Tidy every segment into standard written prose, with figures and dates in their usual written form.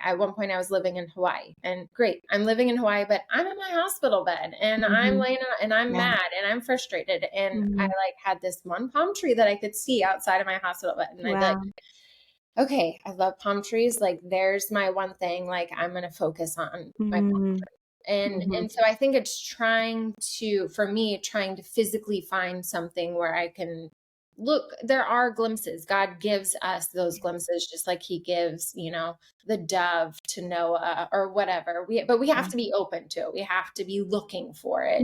at one point I was living in Hawaii, and great, I'm living in Hawaii, but I'm in my hospital bed and I'm laying out and I'm mad and I'm frustrated. And I like had this one palm tree that I could see outside of my hospital bed. And I'd be like, okay, I love palm trees. Like there's my one thing, like I'm going to focus on my palm tree. And so I think it's trying to physically find something where I can look. There are glimpses. God gives us those glimpses, just like he gives, the dove to Noah or whatever. But we have to be open to it. We have to be looking for it.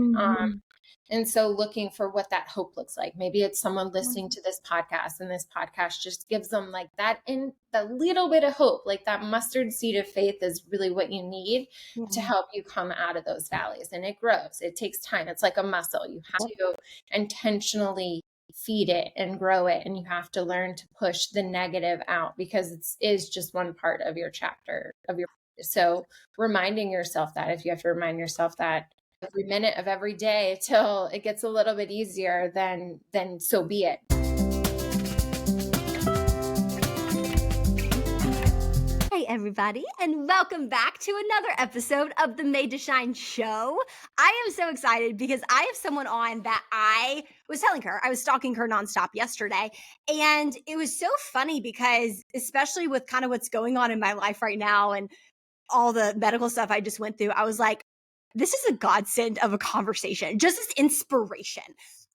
And so looking for what that hope looks like. Maybe it's someone listening to this podcast, and this podcast just gives them like that in the little bit of hope, like that mustard seed of faith is really what you need to help you come out of those valleys. And it grows. It takes time. It's like a muscle. You have to intentionally feed it and grow it. And you have to learn to push the negative out, because it is just one part of your chapter of your. So reminding yourself that, if you have to remind yourself that every minute of every day till it gets a little bit easier, then so be it. Hey everybody, and welcome back to another episode of the Made to Shine show. I am so excited because I have someone on that I was stalking her nonstop yesterday. And it was so funny because, especially with kind of what's going on in my life right now and all the medical stuff I just went through, I was like, this is a godsend of a conversation, just as inspiration.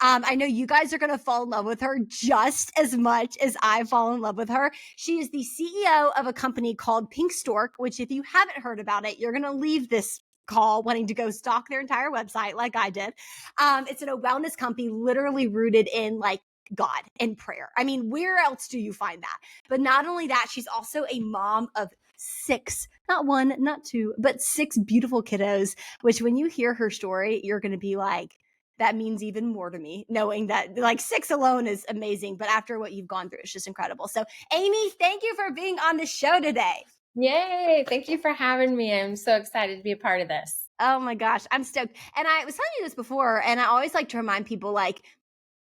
I know you guys are going to fall in love with her just as much as I fall in love with her. She is the CEO of a company called Pink Stork, which if you haven't heard about it, you're going to leave this call wanting to go stalk their entire website like I did. It's a wellness company literally rooted in like God and prayer. I mean, where else do you find that? But not only that, she's also a mom of 6, not 1, not 2, but 6 beautiful kiddos, which when you hear her story, you're going to be like, that means even more to me, knowing that like 6 alone is amazing. But after what you've gone through, it's just incredible. So Amy, thank you for being on the show today. Yay. Thank you for having me. I'm so excited to be a part of this. Oh my gosh, I'm stoked. And I was telling you this before, and I always like to remind people like,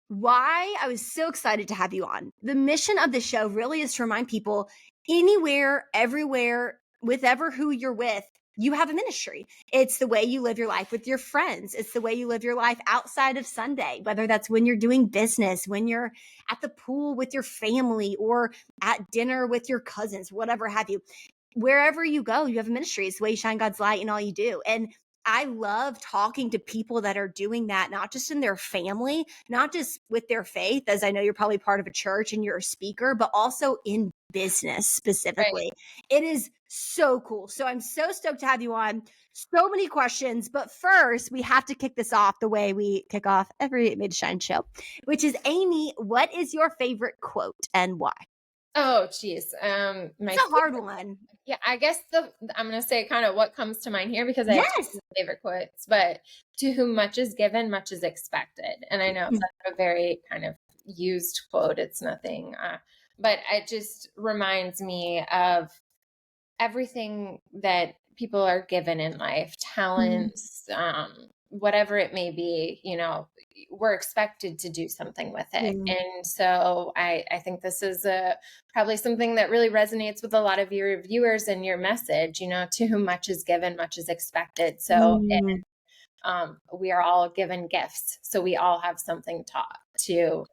why I was so excited to have you on. The mission of the show really is to remind people anywhere, everywhere, with ever who you're with, you have a ministry. It's the way you live your life with your friends. It's the way you live your life outside of Sunday, whether that's when you're doing business, when you're at the pool with your family, or at dinner with your cousins, whatever have you. Wherever you go, you have a ministry. It's the way you shine God's light in all you do. And I love talking to people that are doing that, not just in their family, not just with their faith, as I know you're probably part of a church and you're a speaker, but also in business specifically. Right. It is so cool. So I'm so stoked to have you on. So many questions, but first we have to kick this off the way we kick off every Made to Shine show, which is, Amy, what is your favorite quote and why? Oh, geez. It's a hard one. Yeah, I guess I'm going to say kind of what comes to mind here, because I have 2 favorite quotes, but to whom much is given, much is expected. And I know that's a very kind of used quote. It's nothing, but it just reminds me of everything that people are given in life, talents, whatever it may be, we're expected to do something with it. And so I think this is probably something that really resonates with a lot of your viewers and your message, to whom much is given, much is expected. So we are all given gifts. So we all have something to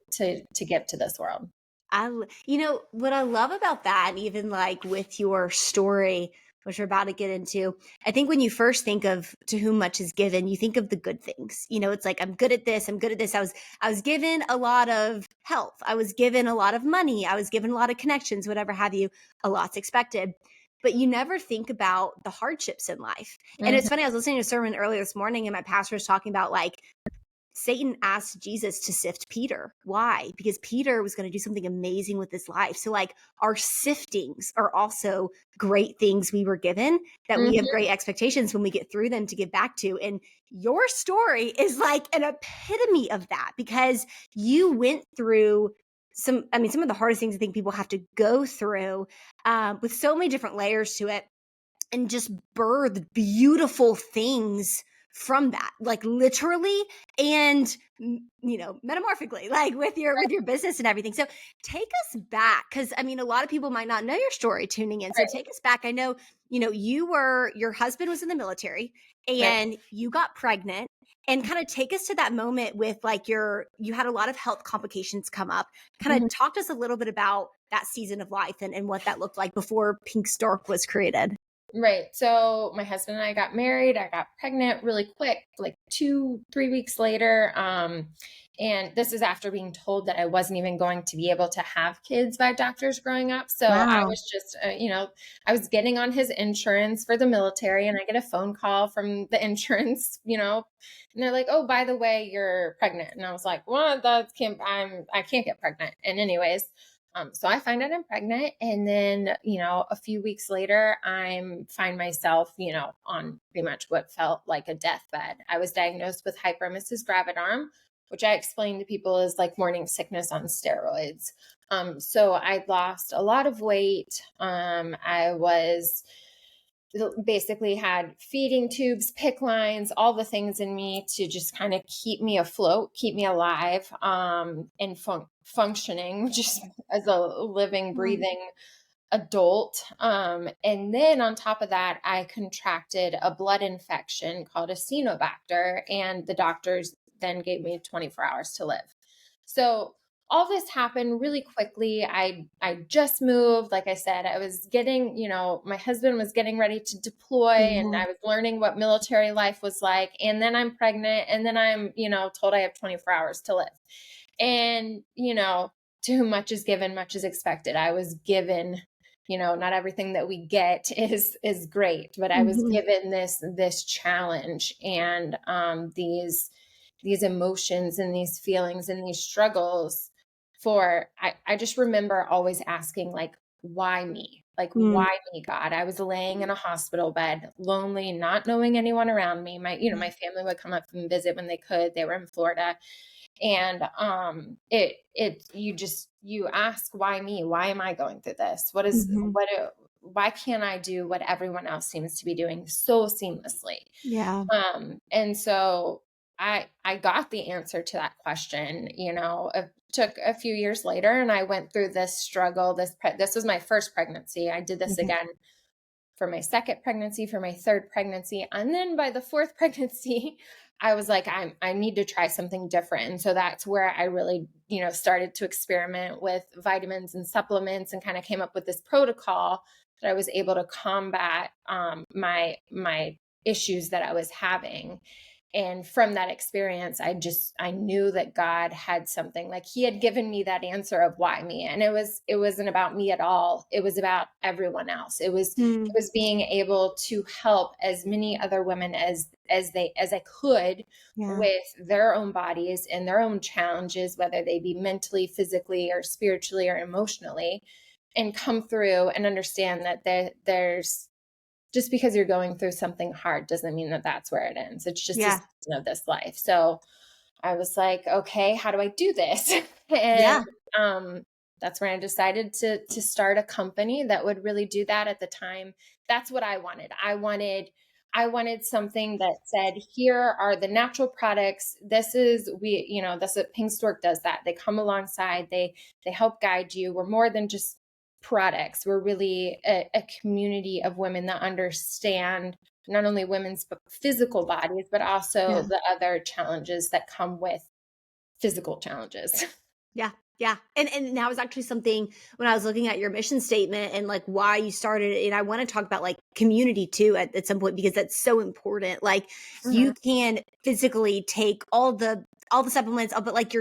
give to this world. What I love about that, and even like with your story, which we're about to get into, I think when you first think of to whom much is given, you think of the good things. It's like, I'm good at this. I was given a lot of health. I was given a lot of money. I was given a lot of connections, whatever have you. A lot's expected. But you never think about the hardships in life. And it's funny, I was listening to a sermon earlier this morning, and my pastor was talking about like, Satan asked Jesus to sift Peter. Why? Because Peter was going to do something amazing with his life. So like our siftings are also great things we were given that we have great expectations when we get through them to give back to. And your story is like an epitome of that, because you went through some of the hardest things I think people have to go through, with so many different layers to it, and just birthed beautiful things from that, like literally and metamorphically, like with your business and everything. So take us back, because I mean, a lot of people might not know your story tuning in. So Right. take us back. I know, your husband was in the military Right. and you got pregnant, and kind of take us to that moment with like you had a lot of health complications come up. Kind Mhm. of talk to us a little bit about that season of life and what that looked like before Pink Stork was created. Right. So my husband and I got married. I got pregnant really quick, like 3 weeks later. And this is after being told that I wasn't even going to be able to have kids by doctors growing up. So I Wow. was just, I was getting on his insurance for the military, and I get a phone call from the insurance, and they're like, "Oh, by the way, you're pregnant." And I was like, "What? I can't get pregnant." And anyways, so I find out I'm pregnant, and then a few weeks later, I find myself on pretty much what felt like a deathbed. I was diagnosed with hyperemesis gravidarum, which I explain to people is like morning sickness on steroids. So I lost a lot of weight. I was basically had feeding tubes, pick lines, all the things in me to just kind of keep me afloat, keep me alive, and functioning just as a living, Mm. breathing adult. And then on top of that, I contracted a blood infection called a Acinetobacter, and the doctors then gave me 24 hours to live. So all this happened really quickly. I just moved. Like I said, I was getting, my husband was getting ready to deploy, and Yeah. I was learning what military life was like. And then I'm pregnant, and then I'm, told I have 24 hours to live. And, to whom much is given, much is expected. I was given, not everything that we get is great, but I was Mhm. given this challenge, and these emotions and these feelings and these struggles for I just remember always asking, like, why me? Like, Mm. why me, God? I was laying in a hospital bed, lonely, not knowing anyone around me. My family would come up and visit when they could. They were in Florida. And you ask, why me? Why am I going through this? Mhm. Why can't I do what everyone else seems to be doing so seamlessly? Yeah. And so I got the answer to that question. It took a few years later, and I went through this struggle. This was my first pregnancy. I did this Mhm. again for my second pregnancy, for my third pregnancy, and then by the fourth pregnancy, I was like, I need to try something different. And so that's where I really, started to experiment with vitamins and supplements, and kind of came up with this protocol that I was able to combat my issues that I was having. And from that experience, I knew that God had something, like he had given me that answer of why me. And it wasn't about me at all. It was about everyone else. It Mm. was being able to help as many other women as I could Yeah. with their own bodies and their own challenges, whether they be mentally, physically, or spiritually or emotionally, and come through and understand that there's just because you're going through something hard doesn't mean that that's where it ends. It's just a Yeah. season of this life. So I was like, okay, how do I do this? And Yeah. um, that's when I decided to start a company that would really do that. At the time, that's what I wanted. I wanted something that said, here are the natural products. That's what Pink Stork does. That they come alongside, they help guide you. We're more than just products. We're really a community of women that understand not only women's physical bodies, but also Yeah. the other challenges that come with physical challenges. Yeah. Yeah. And that was actually something when I was looking at your mission statement and like why you started it. And I want to talk about like community too at some point, because that's so important. Like you Mhm. can physically take all the supplements, but like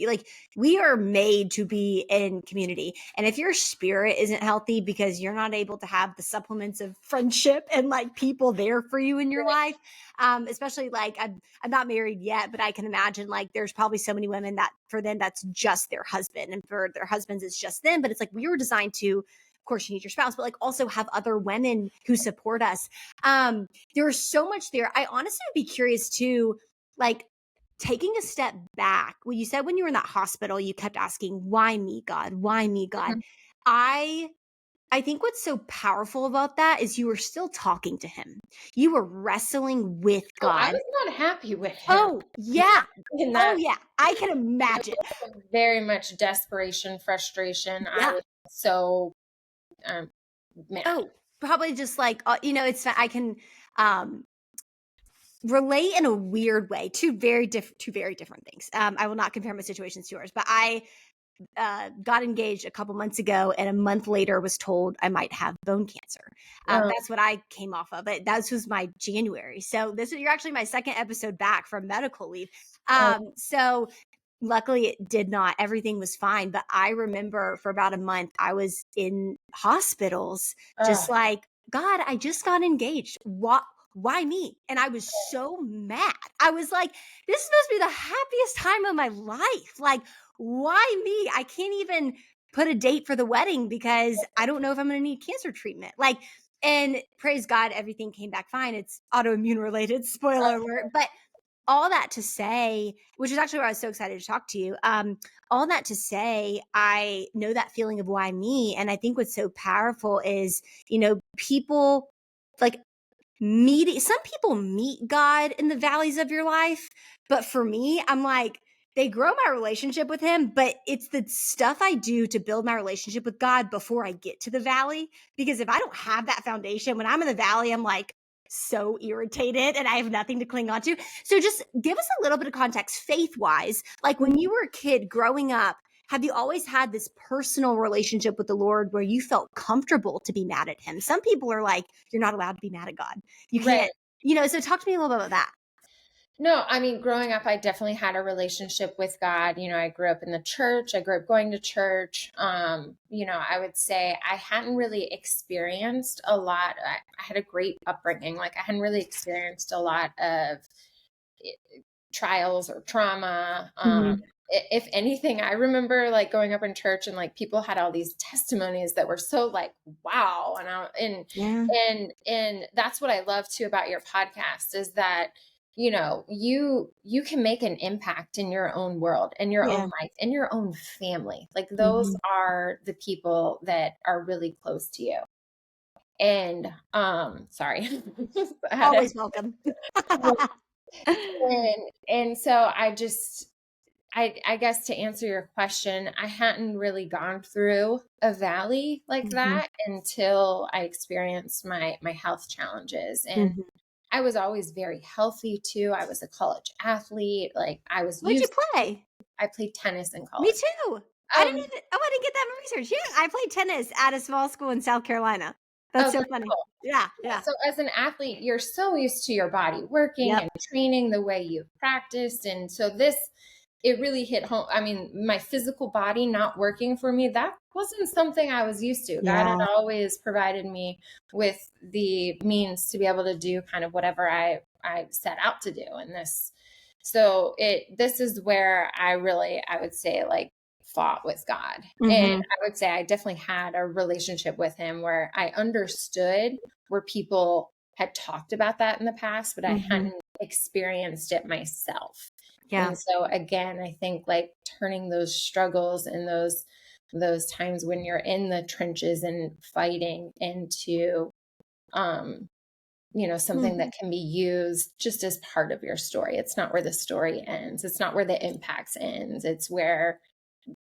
like we are made to be in community. And if your spirit isn't healthy because you're not able to have the supplements of friendship and like people there for you in your Right. life, especially like I'm not married yet, but I can imagine like there's probably so many women that for them that's just their husband, and for their husbands it's just them. But it's like we were designed to, of course, you need your spouse, but like also have other women who support us. There's so much there. I honestly would be curious too, like taking a step back. Well, you said when you were in that hospital, you kept asking, "Why me, God? Why me, God?" Mhm. I I think what's so powerful about that is you were still talking to him. You were wrestling with Oh, I God. was not happy with him Oh, yeah. in Oh, that. yeah. I can It imagine. was very much desperation, frustration. I Yeah. was so um, mad. Oh, probably just like, I can um relate in a weird way. Two very different things. I will not compare my situations to yours, but I got engaged a couple months ago, and a month later was told I might have bone cancer. Um, That's what I came off of. It that was my January. So you're actually my second episode back from medical leave. um, So luckily it did not. Everything was fine. But I remember for about a month I was in hospitals, just ugh, like, God, I just got engaged. What? Why me? And I was so mad. I was like, this is supposed to be the happiest time of my life. Like, why me? I can't even put a date for the wedding because I don't know if I'm going to need cancer treatment. Like, and praise God, everything came back fine. It's autoimmune related, spoiler alert. But all that to say, which is actually why I was so excited to talk to you. All that to say, I know that feeling of why me. And I think what's so powerful is, people like some people meet God in the valleys of your life, but for me, I'm like, they grow my relationship with him, but it's the stuff I do to build my relationship with God before I get to the valley. Because if I don't have that foundation, when I'm in the valley, I'm like so irritated and I have nothing to cling on to. So just give us a little bit of context faith wise. Like when you were a kid growing up, have you always had this personal relationship with the Lord where you felt comfortable to be mad at him? Some people are like, you're not allowed to be mad at God. You right. can't, so talk to me a little bit about that. No, I mean, growing up, I definitely had a relationship with God. I grew up in the church. I grew up going to church. I would say I hadn't really experienced a lot. I had a great upbringing. Like I hadn't really experienced a lot of trials or trauma. Mm-hmm. If anything, I remember like growing up in church and like people had all these testimonies that were so like, wow. Yeah. And that's what I love too about your podcast is that, you can make an impact in your own world, in your own Yeah. life, in your own family. Like those Mm-hmm. are the people that are really close to you. And, sorry, I had Always welcome. and so I guess to answer your question, I hadn't really gone through a valley like Mm-hmm. that until I experienced my health challenges. And Mm-hmm. I was always very healthy too. I was a college athlete. Like I was What'd you used play? I played tennis in Me college. too. Oh, I didn't get that in research. Yeah, I played tennis at a small school in South Carolina. That's okay, so funny. cool. Yeah, Yeah, yeah. so as an athlete, you're so used to your body working Yep. and training the way you've practiced. And so it really hit home. I mean, my physical body not working for me, that wasn't something I was used to. God had Yeah. always provided me with the means to be able to do kind of whatever I set out to do in this. So this is where I would say like fought with God. And Mm-hmm. I would say I definitely had a relationship with him where I understood where people had talked about that in the past, but I Mm-hmm. hadn't experienced it myself. Yeah. And so again, I think like turning those struggles and those times when you're in the trenches and fighting into um something Mm-hmm. that can be used just as part of your story. It's not where the story ends. It's not where the impacts ends. It's where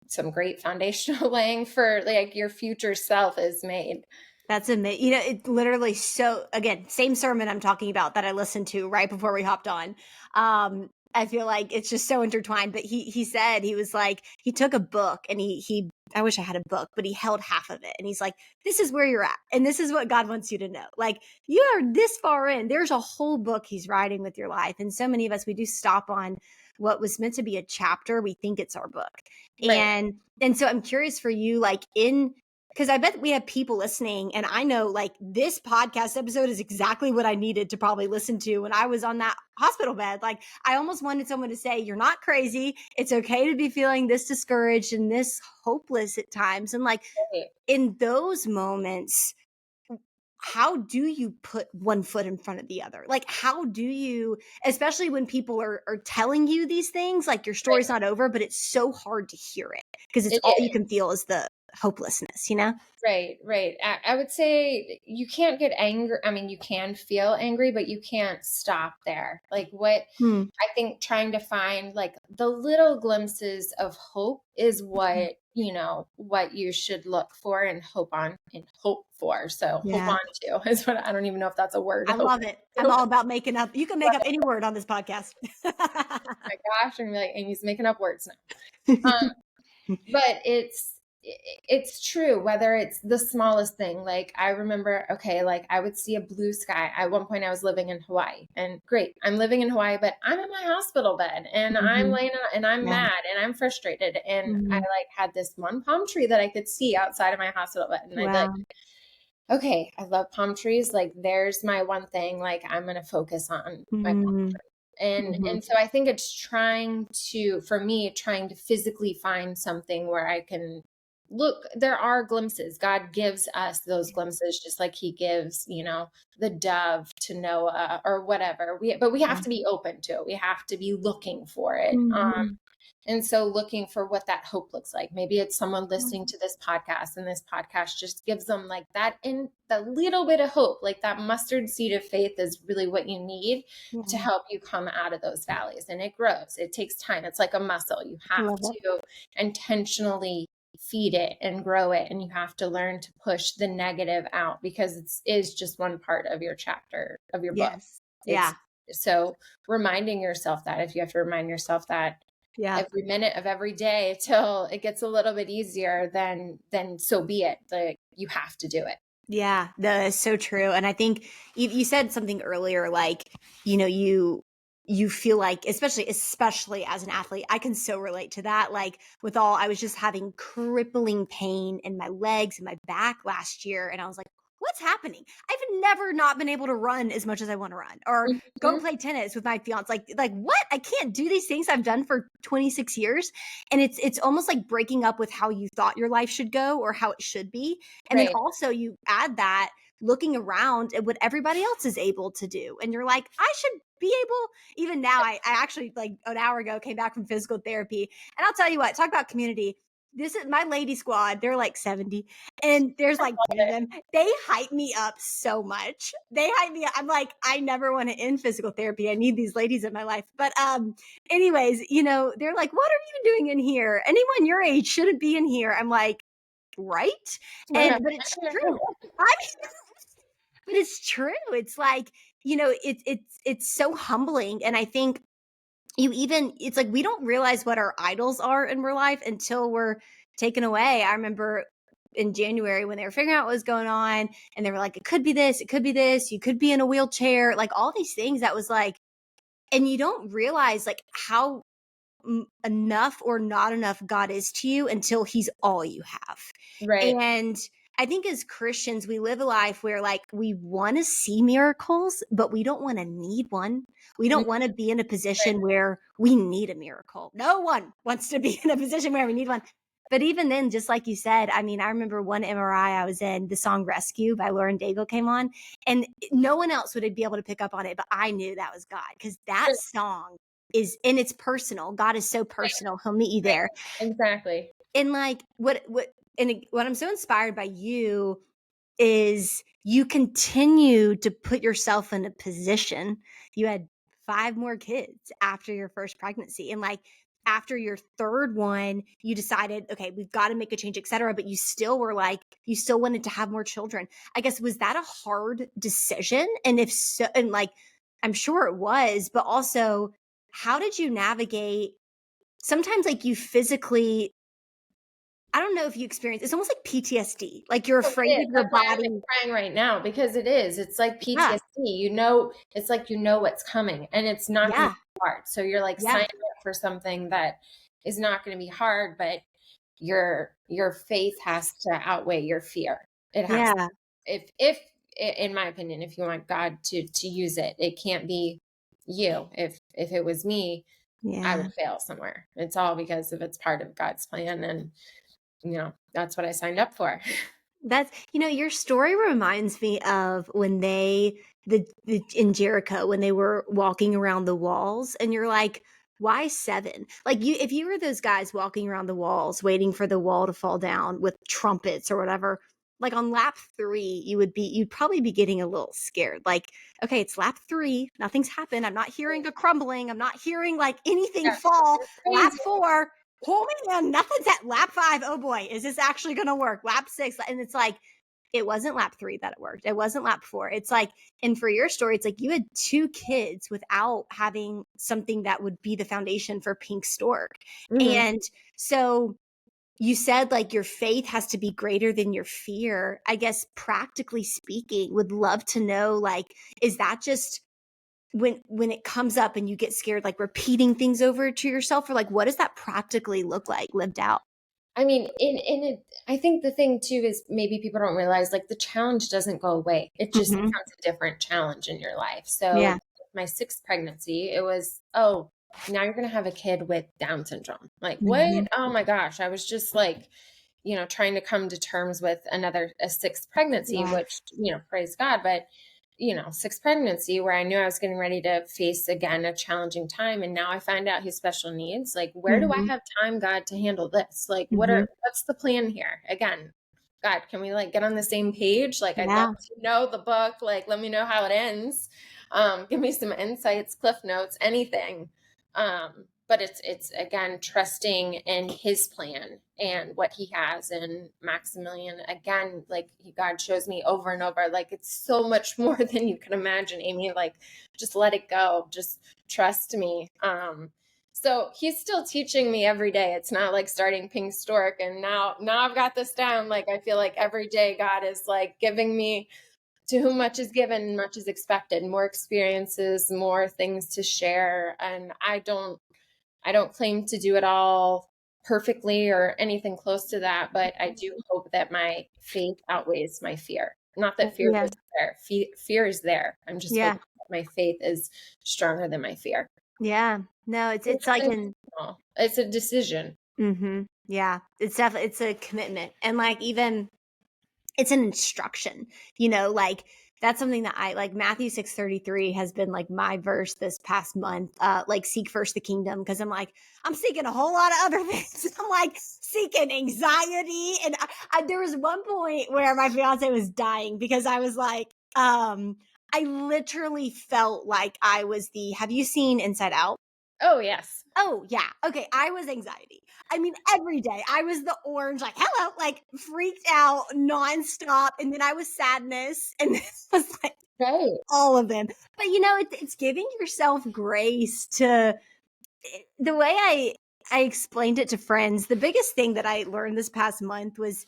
some great foundational laying for like your future self is made. That's amazing. It literally again, same sermon I'm talking about that I listened to right before we hopped on. I feel like it's just so intertwined. But he said he was like, he took a book and he I wish I had a book, but he held half of it and he's like, this is where you're at. And this is what God wants you to know. Like you are this far in. There's a whole book he's writing with your life. And so many of us, we do stop on what was meant to be a chapter. We think it's our book. Right. And so I'm curious for you, like because I bet we have people listening, and I know like this podcast episode is exactly what I needed to probably listen to when I was on that hospital bed. Like I almost wanted someone to say, you're not crazy. It's okay to be feeling this discouraged and this hopeless at times. And like Right. in those moments, how do you put one foot in front of the other? Like, how do you, especially when people are telling you these things, like your Right. story's not over, but it's so hard to hear it because it's It all you is. can feel is the hopelessness, you know? Right, right. I would say you can't get angry. I mean, you can feel angry, but you can't stop there. Like what Hmm. I think trying to find like the little glimpses of hope is what, what you should look for and hope for. So hope Yeah. on to is what I don't even know if that's a word. I Hope love it. I'm on all about making up. You can make up any word on this podcast. my gosh, and be like, Amy's making up words now. But it's true, whether it's the smallest thing. Like I remember, okay, like I would see a blue sky. At one point I was living in Hawaii, and great, I'm living in Hawaii, but I'm in my hospital bed and I'm Mhm. laying and I'm Yeah. mad and I'm frustrated. And I Mhm. like had this one palm tree that I could see outside of my hospital bed. And I'd be like, Wow. okay, I love palm trees. Like there's my one thing, like I'm gonna focus on my palm Mhm. tree. And Mhm. so I think it's for me, trying to physically find something where I can look. There are glimpses. God gives us those glimpses, just like he gives, the dove to Noah or whatever. But we have Yeah. to be open to it. We have to be looking for it. Mhm. And so looking for what that hope looks like. Maybe it's someone listening to this podcast, and this podcast just gives them like that in the little bit of hope, like that mustard seed of faith is really what you need to Yeah. help you come out of those valleys. And it grows. It takes time. It's like a muscle. You I have love that. to intentionally feed it and grow it. And you have to learn to push the negative out, because it is just one part of your chapter of your book. Yes. It's Yeah. so reminding yourself that, if you have to remind yourself that Yeah. every minute of every day till it gets a little bit easier, then so be it. Like you have to do it. Yeah, that is so true. And I think you said something earlier, like, you feel like, especially as an athlete, I can so relate to that. Like I was just having crippling pain in my legs and my back last year. And I was like, what's happening? I've never not been able to run as much as I want to run, or go Mhm. play tennis with my fiance. Like what? I can't do these things I've done for 26 years. And it's almost like breaking up with how you thought your life should go or how it should be. And then Right. also you add that looking around at what everybody else is able to do. And you're like, I should be able, even now, I actually like an hour ago came back from physical therapy. And I'll tell you what, talk about community. This is my lady squad. They're like 70 and there's like 10 of them. They hype me up so much. They hype me up. I'm like, I never want to end physical therapy. I need these ladies in my life. But anyways, they're like, what are you doing in here? Anyone your age shouldn't be in here. I'm like, right? But it's true. I mean, but it's true. It's like, it's so humbling. And I think it's like we don't realize what our idols are in real life until we're taken away. I remember in January when they were figuring out what was going on, and they were like, it could be this, it could be this, you could be in a wheelchair, like all these things that was like, and you don't realize like how enough or not enough God is to you until he's all you have. Right. And I think as Christians, we live a life where like we want to see miracles, but we don't want to need one. We Mhm. don't want to be in a Right. position where we need a miracle. No one wants to be in a position where we need one. But even then, just like you said, I mean, I remember one MRI I was in, the song Rescue by Lauren Daigle came on, and no one else would be able to pick up on it, but I knew that was God, because that song and it's personal. God is so personal. He'll meet you Right. there. Exactly. And like what I'm so inspired by you is you continue to put yourself in a position. You had 5 more kids after your first pregnancy, and like after your third one you decided, okay, we've got to make a change, etc., but you still wanted to have more children. I guess, was that a hard decision? And if so, and like I'm sure it was, but also how did you navigate sometimes like you physically, I don't know if you experience, it's almost like PTSD. Like you're Oh, it afraid is. of your That's why I'm body. crying right now, because it is. It's like Yeah. PTSD. It's like what's coming, and it's not going to Yeah. be hard. So you're like Yeah. signing up for something that is not going to be hard, but your faith has to outweigh your fear. It has. Yeah. If in my opinion, if you want God to use it, it can't be you. If it was me, I Yeah. would fail somewhere. It's all because if it's part of God's plan, and that's what I signed up for. That's, your story reminds me of when in Jericho, when they were walking around the walls, and you're like, Why 7? Like, if you were those guys walking around the walls waiting for the wall to fall down with trumpets or whatever, like on lap 3, you'd probably be getting a little scared. Like, okay, it's lap 3, nothing's happened. I'm not hearing a crumbling. I'm not hearing like anything Yeah, fall. you're Lap crazy. 4, oh man, nothing's at lap 5. Oh boy, is this actually going to work? Lap 6, and it's like, it wasn't lap 3 that it worked. It wasn't lap 4. It's like, and for your story, it's like you had 2 kids without having something that would be the foundation for Pink Stork. Mhm. And so you said like your faith has to be greater than your fear. I guess practically speaking, would love to know, like, is that just when it comes up and you get scared, like repeating things over to yourself, or like what does that practically look like lived out? I mean, in it, I think the thing too is maybe people don't realize like the challenge doesn't go away. It just Mm-hmm. becomes a different challenge in your life. Yeah. So my 6th pregnancy, it was, oh, now you're going to have a kid with Down syndrome. Like, Mm-hmm. what? Oh my gosh. I was just like, trying to come to terms with a 6th pregnancy, Yeah. which, praise God. But 6th pregnancy where I knew I was getting ready to face again a challenging time. And now I find out his special needs. Like, where do I Mm-hmm. have time, God, to handle this? Like, Mm-hmm. what's the plan here? Again, God, can we like get on the same page? Like, I'd love Yeah. to know the book. Like, let me know how it ends. Give me some insights, cliff notes, anything. But it's again trusting in his plan and what he has. And Maximilian, again, like God shows me over and over, like it's so much more than you can imagine, Amy. Like, just let it go, just trust me. So he's still teaching me every day. It's not like starting Pink Stork and now I've got this down. Like I feel like every day God is like giving me, to whom much is given, much is expected, more experiences, more things to share. And I don't claim to do it all perfectly or anything close to that, but I do hope that my faith outweighs my fear. Not that fear Yeah. is there. Fear is there. I'm just Yeah. hoping that my faith is stronger than my fear. Yeah. No, It's it's like nothing in personal. It's a decision. yeah, it's definitely, it's a commitment. And like even it's an instruction, like that's something that I like. Matthew 6:33 has been like my verse this past month. Like seek first the kingdom, because I'm seeking a whole lot of other things. I'm like seeking anxiety. And there was one point where my fiance was dying because I was like, I literally felt like I was have you seen Inside Out? Oh, yes. Oh, yeah. Okay. I was anxiety. I mean, every day I was the orange, like, hello, like freaked out nonstop. And then I was sadness. And this was like Right. all of them. But it's giving yourself grace to the way I explained it to friends. The biggest thing that I learned this past month was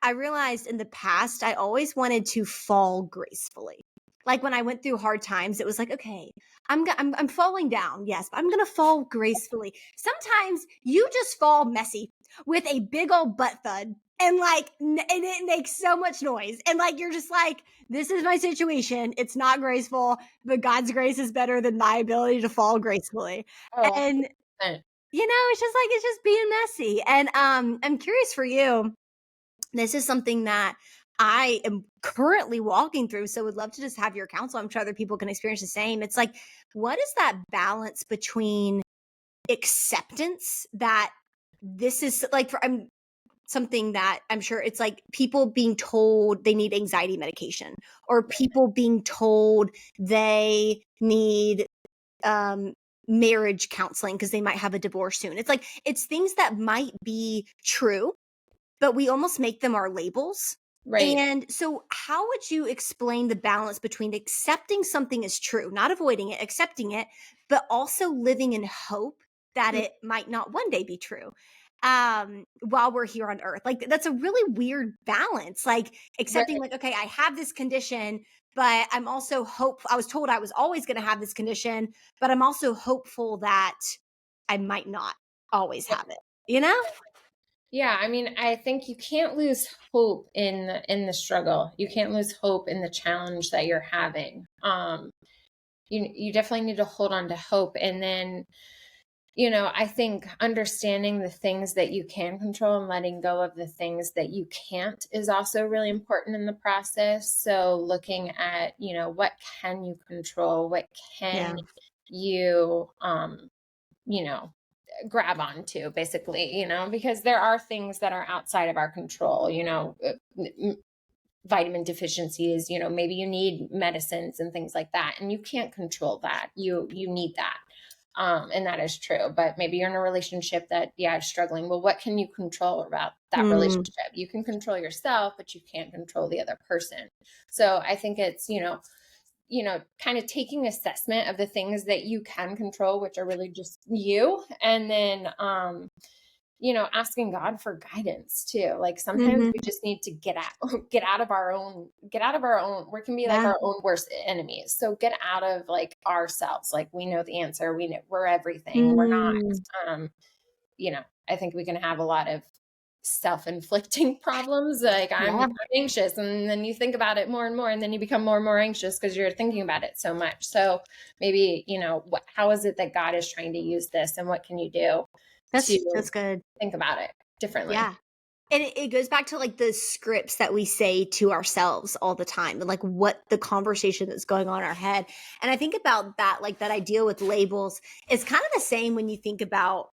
I realized in the past, I always wanted to fall gracefully. Like when I went through hard times, it was like, okay, I'm falling down, yes, but I'm gonna fall gracefully. Sometimes you just fall messy with a big old butt thud, and like, and it makes so much noise, and like you're just like, this is my situation. It's not graceful, but God's grace is better than my ability to fall gracefully. Oh, And 100%. it's just being messy. And I'm curious for you. This is something that I am currently walking through. So would love to just have your counsel. I'm sure other people can experience the same. It's like, what is that balance between acceptance that this is like for something that I'm sure it's like people being told they need anxiety medication, or people being told they need um marriage counseling because they might have a divorce soon. It's like it's things that might be true, but we almost make them our labels. Right. And so how would you explain the balance between accepting something as true, not avoiding it, accepting it, but also living in hope that Mm. it might not one day be true? While we're here on earth, like that's a really weird balance, like accepting Right. like, okay, I have this condition, but I'm also I was told I was always going to have this condition, but I'm also hopeful that I might not always have it, you know? Yeah, I mean, I think you can't lose hope in the struggle. You can't lose hope in the challenge that you're having. You definitely need to hold on to hope, and then I think understanding the things that you can control and letting go of the things that you can't is also really important in the process. So looking at what can you control, what Yeah. can you grab onto, basically, because there are things that are outside of our control, vitamin deficiencies, maybe you need medicines and things like that, and you can't control that. You need that. And that is true, but maybe you're in a relationship that, is struggling. Well, what can you control about that relationship? You can control yourself, but you can't control the other person. So I think it's, kind of taking assessment of the things that you can control, which are really just you. And then, asking God for guidance too. Like sometimes we just need to get out of our own, we can be like our own worst enemies. So get out of like ourselves. Like we know the answer. We're everything. We're not, I think we can have a lot of self-inflicting problems. Like I'm anxious, and then you think about it more and more, and then you become more and more anxious because you're thinking about it so much. So maybe, how is it that God is trying to use this, and what can you do That's good. Think about it differently? Yeah. And it goes back to like the scripts that we say to ourselves all the time, and like what the conversation that's going on in our head. And I think about that, like that idea with labels is kind of the same when you think about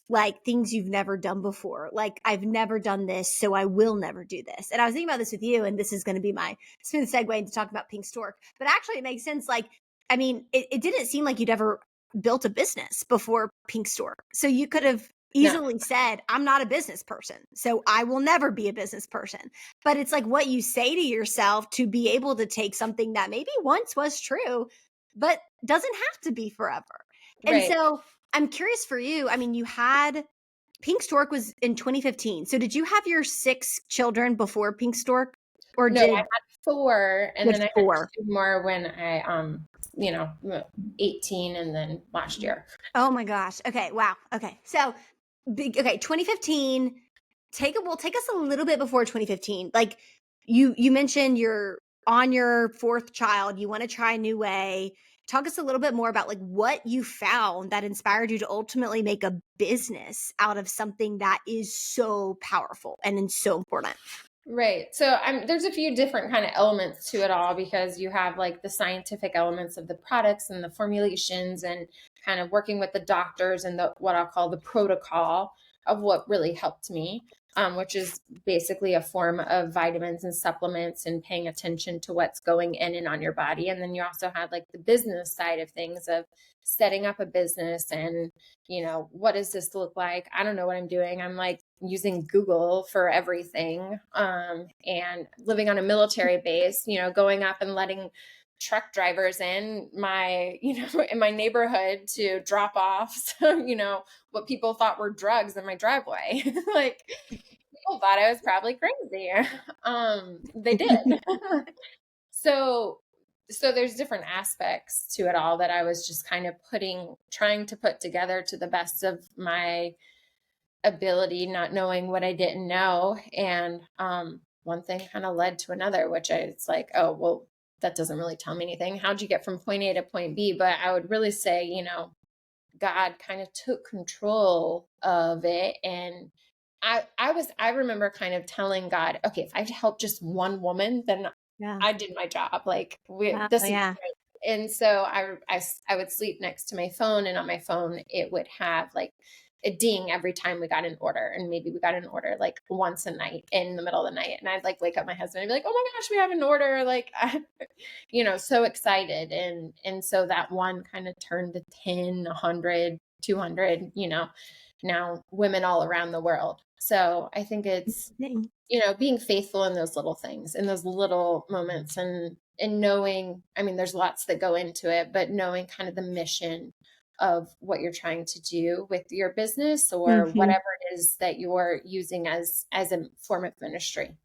like things you've never done before. Like I've never done this, so I will never do this. And I was thinking about this with you, and this is going to be my smooth segue into talking about Pink Stork. But actually it makes sense. Like, I mean, it didn't seem like you'd ever built a business before Pink Stork. So you could have easily said, I'm not a business person, so I will never be a business person. But it's like what you say to yourself to be able to take something that maybe once was true, but doesn't have to be forever. And so I'm curious for you. I mean, you had Pink Stork was in 2015. So did you have your 6 children before Pink Stork? Or No, I had 4, and then I had 2 more when I 18, and then last year. Oh my gosh. Okay. Wow. Okay. So 2015. Take us a little bit before 2015. Like you mentioned you're on your 4th child. You want to try a new way. Talk us a little bit more about like what you found that inspired you to ultimately make a business out of something that is so powerful and so important. Right. So there's a few different kind of elements to it all, because you have like the scientific elements of the products and the formulations, and kind of working with the doctors and what I'll call the protocol of what really helped me, which is basically a form of vitamins and supplements and paying attention to what's going in and on your body. And then you also had like the business side of things of setting up a business and, what does this look like? I don't know what I'm doing. I'm like using Google for everything, and living on a military base, going up and letting truck drivers in my, in my neighborhood to drop off, what people thought were drugs in my driveway. Like people thought I was probably crazy. They did. So there's different aspects to it all that I was just kind of trying to put together to the best of my ability, not knowing what I didn't know. And one thing kind of led to another, which it's like, oh, well, that doesn't really tell me anything. How'd you get from point A to point B? But I would really say, God kind of took control of it. And I remember kind of telling God, okay, if I help just one woman, then I did my job. Like this is great. And so I would sleep next to my phone, and on my phone, it would have like a ding every time we got an order. And maybe we got an order like once a night in the middle of the night. And I'd like wake up my husband and be like, oh my gosh, we have an order. Like, so excited. And so that one kind of turned to 10, 100, 200, now women all around the world. So I think it's, being faithful in those little things, in those little moments, and knowing, I mean, there's lots that go into it, but knowing kind of the mission of what you're trying to do with your business, or whatever it is that you're using as a form of ministry.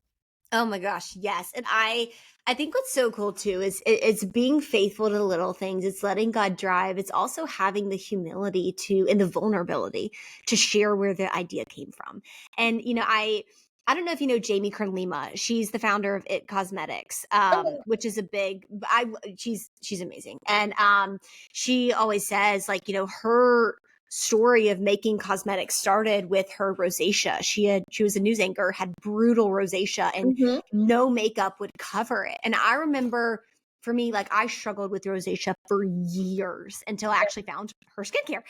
Oh my gosh, yes. And I think what's so cool too is it's being faithful to the little things. It's letting God drive. It's also having the humility and the vulnerability to share where the idea came from. And I don't know if you know Jamie Kern-Lima. She's the founder of It Cosmetics, which is she's amazing. And she always says like, her story of making cosmetics started with her rosacea. She was a news anchor, had brutal rosacea, and no makeup would cover it. And I remember for me, like I struggled with rosacea for years until I actually found her skincare.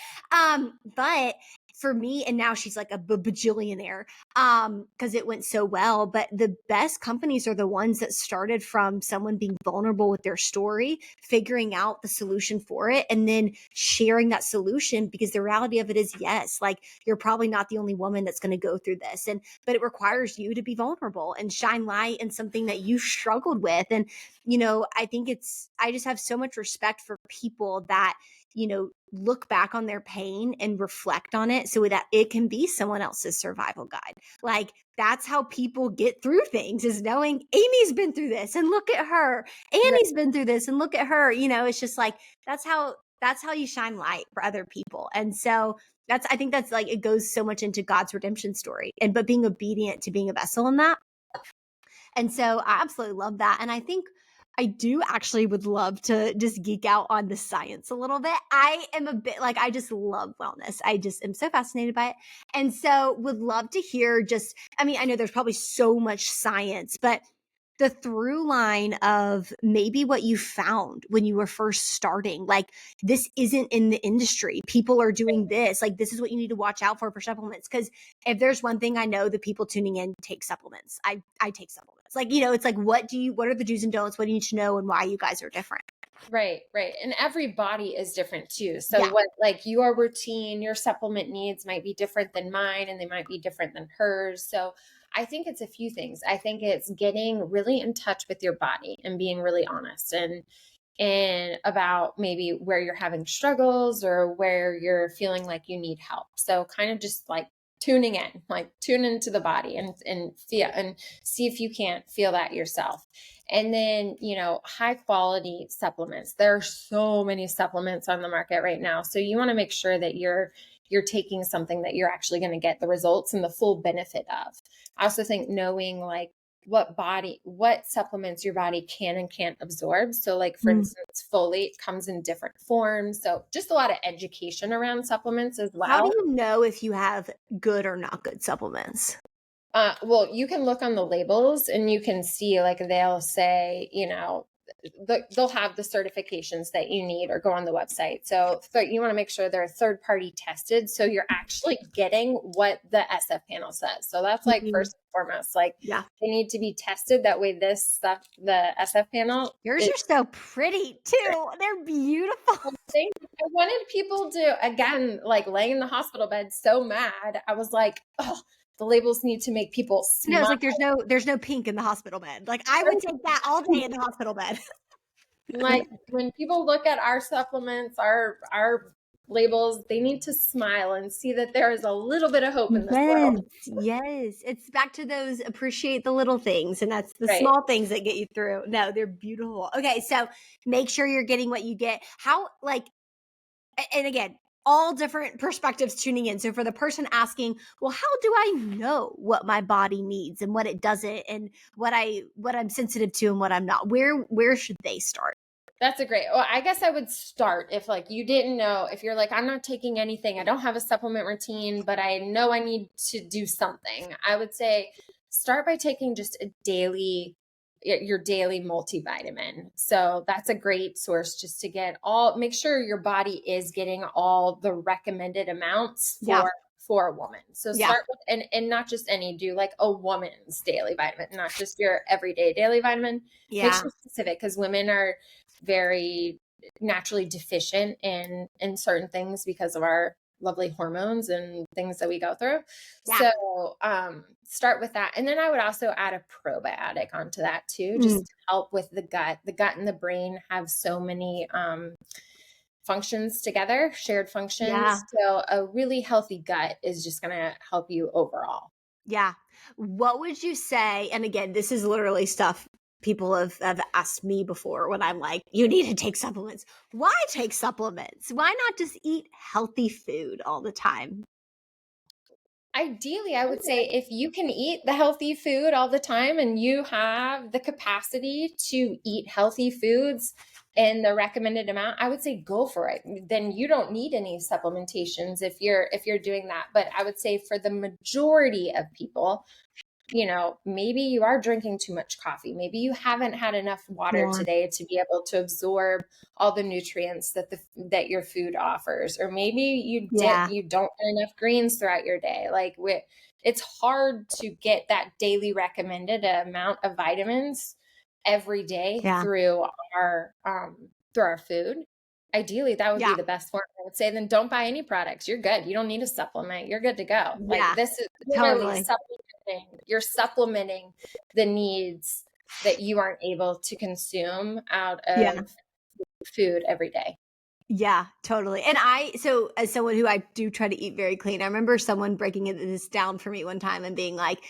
But for me, and now she's like a bajillionaire because it went so well. But the best companies are the ones that started from someone being vulnerable with their story, figuring out the solution for it, and then sharing that solution. Because the reality of it is, yes, like you're probably not the only woman that's going to go through this, but it requires you to be vulnerable and shine light in something that you struggled with. And I think I just have so much respect for people that look back on their pain and reflect on it so that it can be someone else's survival guide. Like that's how people get through things, is knowing Amy's been through this and look at her. Annie's been through this and look at her. It's just like, that's how you shine light for other people. And so I think that's like, it goes so much into God's redemption story but being obedient to being a vessel in that. And so I absolutely love that. And I think I do actually would love to just geek out on the science a little bit. I am a bit like, I just love wellness. I just am so fascinated by it. And so would love to hear I know there's probably so much science, but the through line of maybe what you found when you were first starting, like this isn't in the industry. People are doing this. Like this is what you need to watch out for supplements. Because if there's one thing I know, the people tuning in take supplements. I take supplements. Like, it's like, what are the do's and don'ts? What do you need to know and why you guys are different? Right. And every body is different too. So what, like your routine, your supplement needs might be different than mine, and they might be different than hers. So I think it's a few things. I think it's getting really in touch with your body and being really honest and about maybe where you're having struggles or where you're feeling like you need help. So kind of just like tuning in, like tune into the body and feel and see if you can't feel that yourself. And then, high quality supplements. There are so many supplements on the market right now. So you want to make sure that you're taking something that you're actually going to get the results and the full benefit of. I also think knowing like what supplements your body can and can't absorb. So like, for instance, folate comes in different forms. So just a lot of education around supplements as well. How do you know if you have good or not good supplements? Well, you can look on the labels and you can see, like, they'll say, they'll have the certifications that you need, or go on the website. So you want to make sure they're third party tested. So you're actually getting what the SF panel says. So that's like first and foremost, like they need to be tested. That way this stuff, the SF panel. Yours are so pretty too. They're beautiful. I wanted people to, again, like laying in the hospital bed so mad. I was like, oh, the labels need to make people smile. No, it's like there's no pink in the hospital bed. Like I would take that all day in the hospital bed. Like when people look at our supplements, our labels, they need to smile and see that there is a little bit of hope in this world. Yes. It's back to those appreciate the little things, and that's the small things that get you through. No, they're beautiful. Okay, so make sure you're getting what you get. And again, all different perspectives tuning in. So for the person asking, well, how do I know what my body needs and what it doesn't, and what I'm sensitive to and what I'm not? Where should they start? That's a great. Well, I guess I would start if like you didn't know, if you're like, I'm not taking anything, I don't have a supplement routine, but I know I need to do something. I would say start by taking just your daily multivitamin. So that's a great source just to make sure your body is getting all the recommended amounts for a woman. So start with, and not just any, do like a woman's daily vitamin, not just your everyday daily vitamin. Make sure specific, because women are very naturally deficient in certain things because of our lovely hormones and things that we go through. So start with that. And then I would also add a probiotic onto that too, just to help with the gut. The gut and the brain have so many functions together, shared functions. So a really healthy gut is just going to help you overall. Yeah. What would you say? And again, this is literally stuff people have asked me before when I'm like, you need to take supplements. Why take supplements? Why not just eat healthy food all the time? Ideally, I would say if you can eat the healthy food all the time and you have the capacity to eat healthy foods in the recommended amount, I would say go for it. Then you don't need any supplementations if you're doing that. But I would say for the majority of people, maybe you are drinking too much coffee. Maybe you haven't had enough water Yeah. today to be able to absorb all the nutrients that your food offers. Or maybe you don't get enough greens throughout your day. Like it's hard to get that daily recommended amount of vitamins every day through our food. Ideally, that would be the best form. I would say then don't buy any products. You're good. You don't need a supplement. You're good to go. Like this is literally supplementing. You're supplementing the needs that you aren't able to consume out of food every day. Yeah, totally. And so as someone who I do try to eat very clean, I remember someone breaking this down for me one time and being like,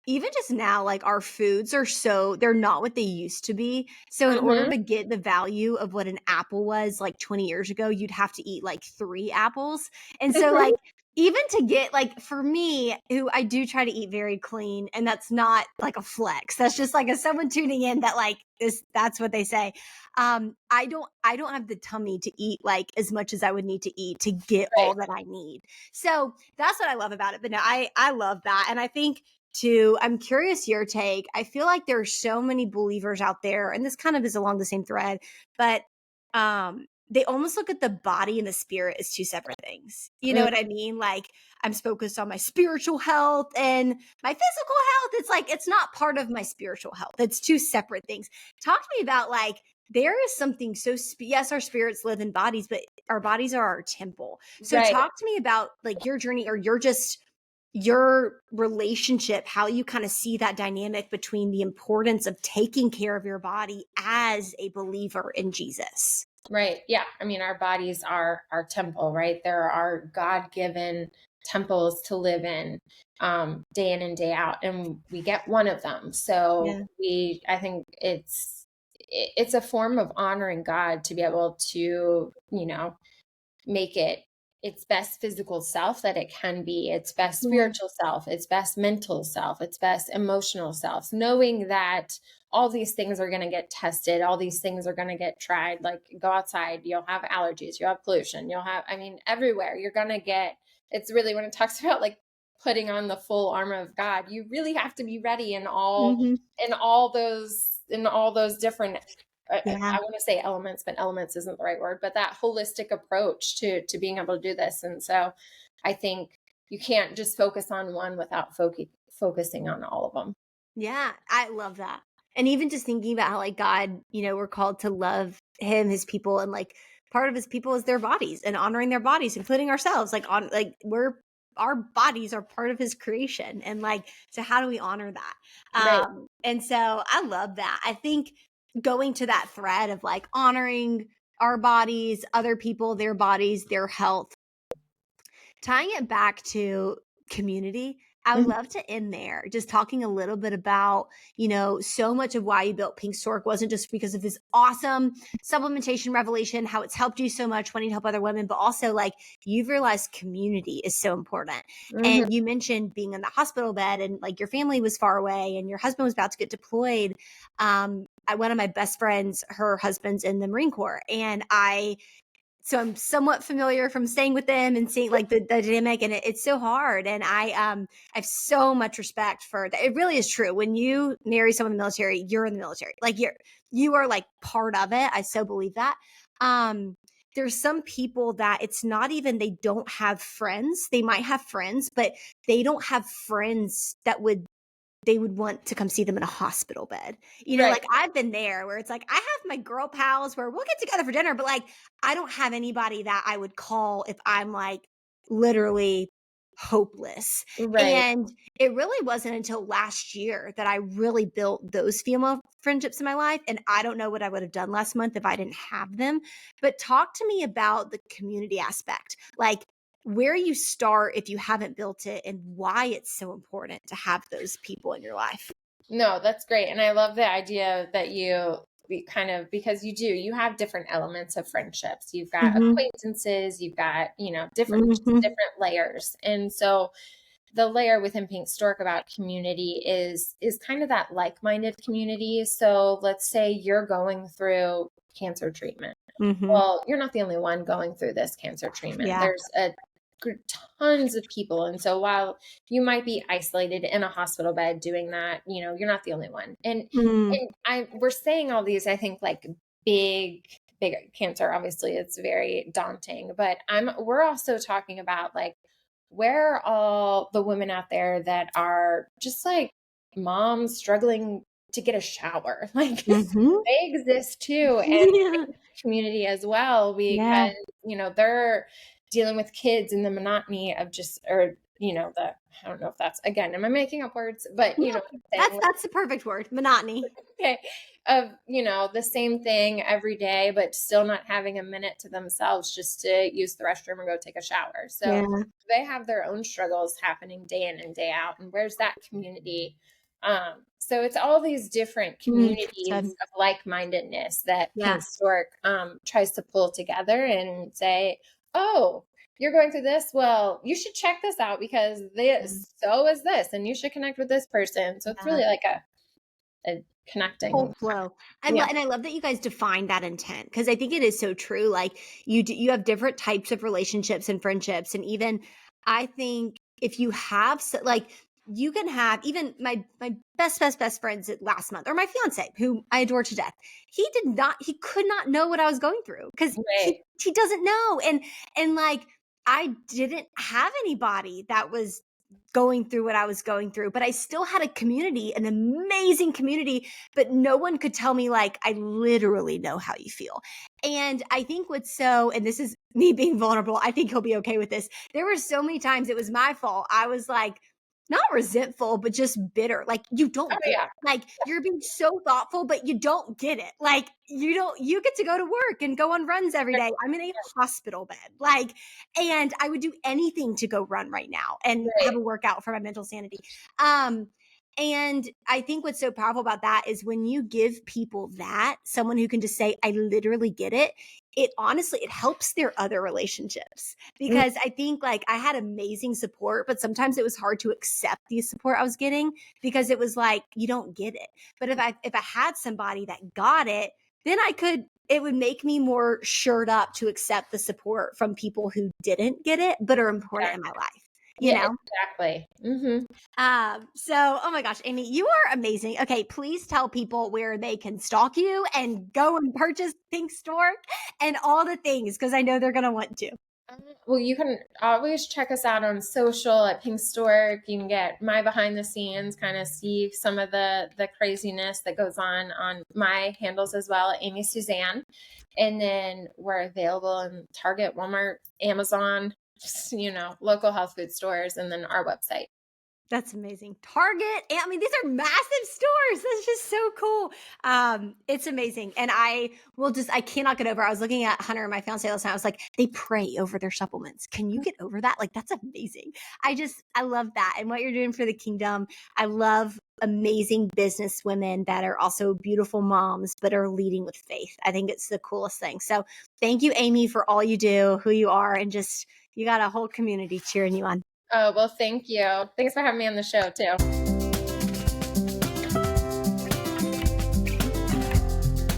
even just now, like our foods they're not what they used to be. So in order to get the value of what an apple was like 20 years ago, you'd have to eat like 3 apples. And so like, even to get like, for me, who I do try to eat very clean, and that's not like a flex. That's just like someone tuning in that like that's what they say. I don't have the tummy to eat like as much as I would need to eat to get all that I need. So that's what I love about it. But no, I love that. And I think I'm curious your take. I feel like there are so many believers out there, and this kind of is along the same thread, but they almost look at the body and the spirit as 2 separate things. You know what I mean? Like I'm focused on my spiritual health and my physical health. It's like, it's not part of my spiritual health. It's 2 separate things. Talk to me about like, there is something yes, our spirits live in bodies, but our bodies are our temple. So talk to me about like your journey or your relationship, how you kind of see that dynamic between the importance of taking care of your body as a believer in Jesus. Right. Yeah. I mean, our bodies are our temple, right? There are God-given temples to live in day in and day out, and we get one of them. So I think it's a form of honoring God to be able to, make it its best physical self that it can be, its best spiritual self, its best mental self, its best emotional self, knowing that all these things are going to get tested. All these things are going to get tried. Like go outside, you'll have allergies, you'll have pollution, everywhere you're going to get, it's really when it talks about like putting on the full armor of God, you really have to be ready in all those different I want to say elements, but elements isn't the right word, but that holistic approach to being able to do this. And so I think you can't just focus on one without focusing on all of them. Yeah, I love that. And even just thinking about how like God, we're called to love him, his people, and like part of his people is their bodies and honoring their bodies, including ourselves. Like our bodies are part of his creation. And like, so how do we honor that? And so I love that. I think going to that thread of like honoring our bodies, other people, their bodies, their health, tying it back to community, I would love to end there, just talking a little bit about, so much of why you built Pink Stork wasn't just because of this awesome supplementation revelation, how it's helped you so much wanting to help other women, but also like you've realized community is so important. And you mentioned being in the hospital bed and like your family was far away and your husband was about to get deployed. One of my best friends, her husband's in the Marine Corps, and so I'm somewhat familiar from staying with them and seeing like the dynamic, and it's so hard. And I have so much respect for that. It really is true. When you marry someone in the military, you're in the military. Like you are like part of it. I so believe that. There's some people that it's not even, they don't have friends. They might have friends, but they don't have friends that they would want to come see them in a hospital bed. Like I've been there where it's like, I have my girl pals where we'll get together for dinner, but like, I don't have anybody that I would call if I'm like literally hopeless. And it really wasn't until last year that I really built those female friendships in my life. And I don't know what I would have done last month if I didn't have them. But talk to me about the community aspect. Like, where you start if you haven't built it and why it's so important to have those people in your life. No, that's great. And I love the idea that because you have different elements of friendships. You've got acquaintances, you've got, different layers. And so the layer within Pink Stork about community is kind of that like-minded community. So let's say you're going through cancer treatment. Well, you're not the only one going through this cancer treatment. There's tons of people. And so while you might be isolated in a hospital bed doing that, you're not the only one. And Mm. we're saying all these, I think, like big cancer. Obviously, it's very daunting, but we're also talking about like, where are all the women out there that are just like moms struggling to get a shower? Like Mhm. they exist too, and Yeah. community as well, Yeah. because they're dealing with kids and the monotony of just, or the, I don't know if that's, again, am I making up words, but Yeah. what I'm saying, That's the perfect word, monotony. okay, of the same thing every day, but still not having a minute to themselves just to use the restroom or go take a shower. So Yeah. they have their own struggles happening day in and day out, and where's that community? So it's all these different communities Good. of like-mindedness that Pink Yes. Stork tries to pull together and say, oh, you're going through this, well, you should check this out because this, so is this, and you should connect with this person. So it's Yeah. really like a Whole connecting. flow. Yeah. And I love that you guys define that intent, because I think it is so true. Like you have different types of relationships and friendships, and even I think if you have like you can have even my best friends last month, or my fiance who I adore to death. He could not know what I was going through because Right. he doesn't know, and like I didn't have anybody that was going through what I was going through, but I still had a community, an amazing community, but no one could tell me, like, I literally know how you feel. And I think and this is me being vulnerable, I think he'll be okay with this. There were so many times it was my fault. I was like, not resentful, but just bitter. Like, you Oh don't get yeah. it. Like, you're being so thoughtful, but you don't get it. Like, you get to go to work and go on runs every day. I'm in a hospital bed. Like, and I would do anything to go run right now and have Right. a workout for my mental sanity. Um, and I think what's so powerful about that is when you give people that, someone who can just say, I literally get it, it honestly, it helps their other relationships. Mm, Because I think like I had amazing support, but sometimes it was hard to accept the support I was getting because it was like, you don't get it. But if I had somebody that got it, then it would make me more shored up to accept the support from people who didn't get it, but are important in my exactly. life, you Yeah, know? exactly. So, oh my gosh, Amy, you are amazing. Okay, please tell people where they can stalk you and go and purchase Pink Stork and all the things, because I know they're going to want to. Well, you can always check us out on social at Pink Stork. You can get my behind the scenes, kind of see some of the craziness that goes on my handles as well, Amy Suzanne. And then we're available in Target, Walmart, Amazon, just, local health food stores, and then our website. That's amazing. Target. I mean, these are massive stores. That's just so cool. It's amazing. And I cannot get over. I was looking at Hunter and my fiance last night. I was like, they pray over their supplements. Can you get over that? Like, that's amazing. I love that. And what you're doing for the kingdom. I love amazing business women that are also beautiful moms, but are leading with faith. I think it's the coolest thing. So thank you, Amy, for all you do, who you are, and just, you got a whole community cheering you on. Oh, well, thank you. Thanks for having me on the show too.